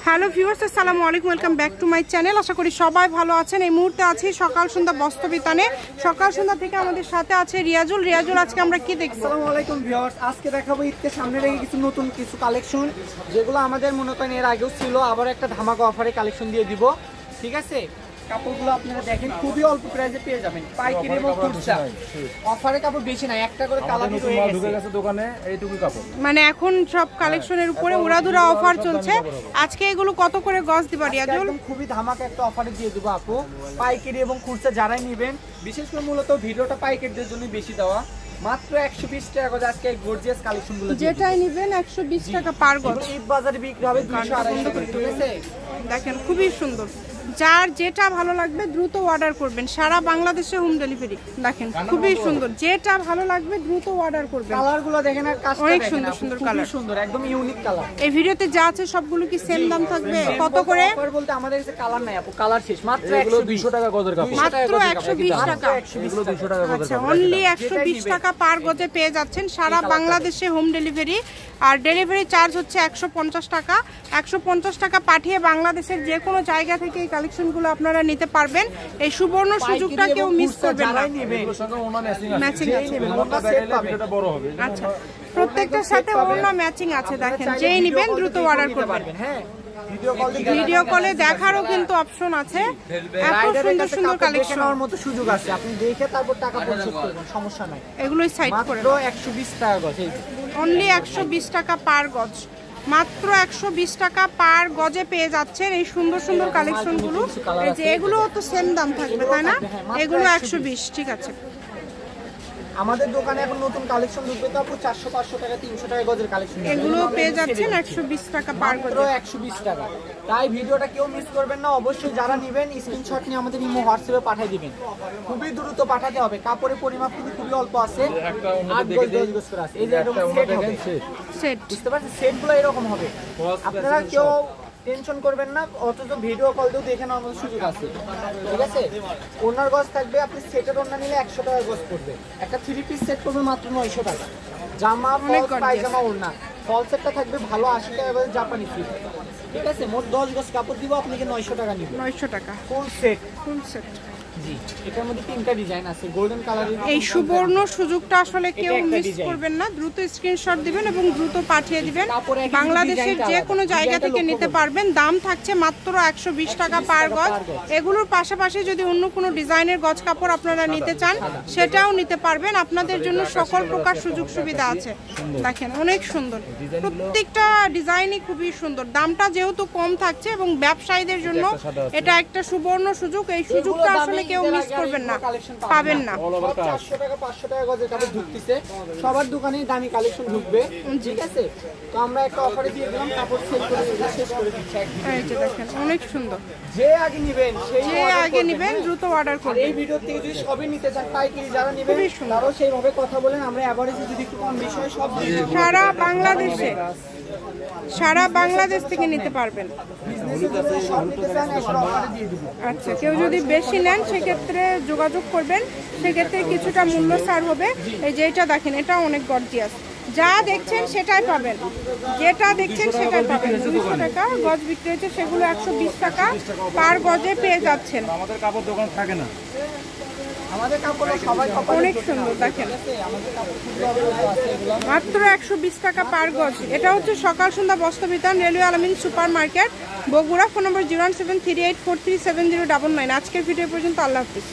Hello viewers, আসসালামু আলাইকুম, welcome back to my channel. আশা করি সবাই ভালো আছেন। এই মুহূর্তে আছি সকাল সন্ধ্যা বস্ত্রবিতানে। সকাল সন্ধ্যা থেকে আমাদের সাথে আছে রিয়াজুল। আজকে আমরা কি দেখব? আসসালামু আলাইকুম ভিউয়ার্স, আজকে দেখাবো ঈদকে সামনে রেখে নতুন কিছু কালেকশন, যেগুলো আমাদের মনে করেন এর আগেও ছিল, আবার একটা ধামাকা অফারে কালেকশন দিয়ে দিব। ঠিক আছে, কাপড়গুলো আপনারা দেখেন খুবই অল্প প্রাইসে পেয়ে যাবেন, পাইকারি এবং খুচরা। অফারে কাপড় বেশি না, একটা করে কালার ঢুকে গেছে দোকানে, এইটুকু কাপড়। মানে এখন সব কালেকশনের উপরে উড়াধুরা অফার চলছে। আজকে এগুলো কত করে গজ দিবা রিয়াজুল? একদম খুবই ধামাকা একটা অফারে দিয়ে দেব আপু, পাইকারি এবং খুচরা যারাই নেবেন। বিশেষ করে মূলত ভিডিওটা পাইকারিদের জন্য বেশি দেওয়া। মাত্র 120 টাকা গজ আজকে এই গর্জিয়াস কালেকশনগুলো যেটাই নেবেন 120 টাকা পার গজ। ঈদ বাজারে বিক্রি হবে 200-250 টাকা। ঠিক আছে, দেখেন খুবই সুন্দর। যার যেটা ভালো লাগবে দ্রুত অর্ডার করবেন, সারা বাংলাদেশে হোম ডেলিভারি। দেখেন খুবই সুন্দর, যেটা ভালো লাগবে দ্রুত অর্ডার করবেন। কালারগুলো দেখেন আর কাজটা অনেক দেখেন, সুন্দর সুন্দর কালার, সুন্দর একদম ইউনিক কালার। এই ভিডিওতে যা আছে সবগুলো কি সেম দাম থাকবে? কত করে অফার বলতে আমাদের কাছে কালার নাই আপু, কালার শেষ। মাত্র 200 টাকা গজের কাপড়, মাত্র 120 টাকা। এগুলো 200 টাকা গজের আচ্ছা, কাপড়। অনলি 120 টাকা পার গজে পেয়ে যাচ্ছেন সারা বাংলাদেশে হোম ডেলিভারি। আর ডেলিভারি চার্জ হচ্ছে 150 টাকা। 150 টাকা পাঠিয়ে বাংলাদেশের যে কোনো জায়গা থেকে এই কালেকশনগুলো আপনারা নিতে পারবেন। এই সুবর্ণ সুযোগটা কেউ মিস করবেন না। এগুলোর সঙ্গে ওনা ম্যাচিং আছে। এটা বড় হবে। আচ্ছা, প্রত্যেকটার সাথে ওড়না ম্যাচিং আছে। দেখেন, যেই নেবেন দ্রুত অর্ডার করবেন। হ্যাঁ, ভিডিও কলে দেখারও কিন্তু অপশন আছে। এত সুন্দর সুন্দর কালেকশন নেওয়ার মতো সুযোগ আছে, আপনি দেখে তারপর টাকা পরিশোধ করবেন, সমস্যা নাই। এগুলোই সাইড করে মাত্র 120 টাকা গজ। এই অনলি 120 টাকা পার গজ, মাত্র 120 টাকা পার গজে পেয়ে যাচ্ছেন এই সুন্দর সুন্দর কালেকশনগুলো। এই যে এগুলো তো সেম দাম থাকবে তাই না? এগুলো 120। ঠিক আছে, আমাদের দোকানে এখন নতুন কালেকশন ঢুকবে তো আপু, 400-500 টাকা 300 টাকা গজের কালেকশন। এগুলো পেয়ে যাচ্ছেন 120 টাকা পার গজ, মাত্র 120 টাকা। তাই ভিডিওটা কেউ মিস করবেন না, অবশ্যই যারা নেবেন স্ক্রিনশট নিয়ে আমাদের ইমো হোয়াটসঅ্যাপে পাঠিয়ে দিবেন। খুবই দ্রুত পাঠাতে হবে, কাপড়ের পরিমাপ কিন্তু খুবই অল্প আছে, 8 গজ 10 গজ করে আছে। এই যে এরকম সেট হবে, সেট, বুঝতে পারছেন? সেটগুলো এরকম হবে, আপনারা কেউ টেনশন করবেন না। অথচ ভিডিও কল দিয়েও দেখে নেওয়ার মতো সুযোগ আছে। ঠিক আছে, ওনার গজ থাকবে, আপনি সেটের ওনা নিলে 100 টাকা গজ পড়বে। একটা 3 পিস সেট করবে মাত্র 900 টাকা। জামা, ফলস, পায়জামা, ওড়না। ফল সেটটা থাকবে ভালো 80 টাকা গজ জাপানি সিল্ক। ঠিক আছে, মোট 10 গজ কাপড় দিব, আপনাকে 900 টাকা নিবে। 900 টাকা ফুল সেট। Full set. জি, এটার মধ্যে 3টা ডিজাইন আছে, গোল্ডেন কালারের। এই সুবর্ণ সুযোগটা আসলে কেউ মিস করবেন না। দ্রুত স্ক্রিনশট দিবেন এবং দ্রুত পাঠিয়ে দিবেন। বাংলাদেশের যে কোনো জায়গা থেকে নিতে পারবেন। দাম থাকছে মাত্র 120 টাকা পার গজ। এগুলোর পাশাপাশি যদি অন্য কোনো ডিজাইনের গজ কাপড় আপনারা নিতে চান সেটাও নিতে পারবেন। আপনাদের জন্য সকল প্রকার সুযোগ সুবিধা আছে। দেখেন অনেক সুন্দর, প্রত্যেকটা ডিজাইনই খুবই সুন্দর। দামটা যেহেতু কম থাকছে এবং ব্যবসায়ীদের জন্য এটা একটা সুবর্ণ সুযোগ। এই সুযোগটা আসলে কেউ মিস করবেন না, পাবেন না। 400 টাকা 500 টাকা গজের কাপড় ঢুকতেছে, সবার দোকানেই দামি কালেকশন ঢুকবে। ঠিক আছে, তো আমরা একটা অফারে দিয়ে দিলাম, কাপড় সেল করে শেষ করে দিচ্ছি। এই যে দেখেন অনেক সুন্দর, যে আগে নেবেন দ্রুত অর্ডার করবেন। এই ভিডিও থেকে যদি সবই নিতে চান, পাইকারি যারা নেবেন তারাও সেইভাবে কথা বলেন, আমরা এভারেজে যদি একটু কম বিষয়ে সব সারা বাংলাদেশ থেকে নিতে পারবেন। আচ্ছা, কেউ যদি বেশি নেন সেক্ষেত্রে যোগাযোগ করবেন, সেক্ষেত্রে কিছুটা মূল্য ছাড় হবে। এই যে এটা দেখেন, এটা অনেক গর্জিয়াস। যা দেখছেন সেটাই পাবেন, যেটা দেখছেন সেটাই পাবেন। 200 টাকা গজ বিক্রি হচ্ছে, সেগুলো 120 টাকা পার গজে পেয়ে যাচ্ছেন। আমাদের কাপড় দোকান থাকে না, আমাদের কাপড় সবাই অনেক সুন্দর। দেখেন মাত্র 120 টাকা পার গজ। এটা হচ্ছে সকাল সন্ধ্যা বস্ত্রবিতান, রেলওয়ে আলামিন সুপার মার্কেট, বগুড়া। ফোন নম্বর 01738437099। আজকের ভিডিও পর্যন্ত, আল্লাহ হাফিজ।